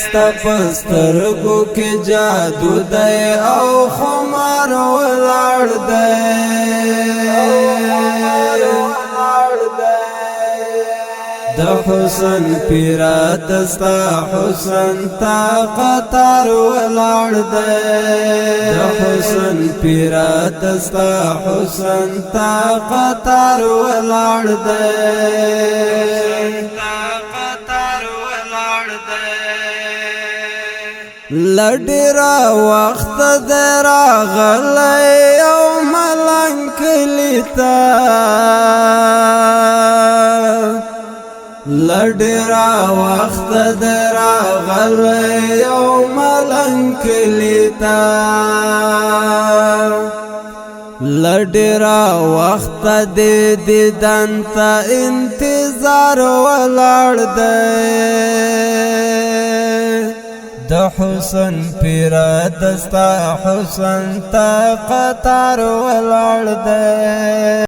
ستا پسترگو کی جادو دے او خمار ولاړ دے د حسن پیرا دستا حسن تا قطار ولاړ دے د حسن پیرا دستا حسن تا قطار ولاړ دے لډرا وخت درا غلې او ملنګ کلیتا لډرا وخت درا غلې او ملنګ کلیتا لډرا وخت دې دیدن ته انتظار ولاړ دې د حسن پیرا دستا حسن تا قطار ولاړ دے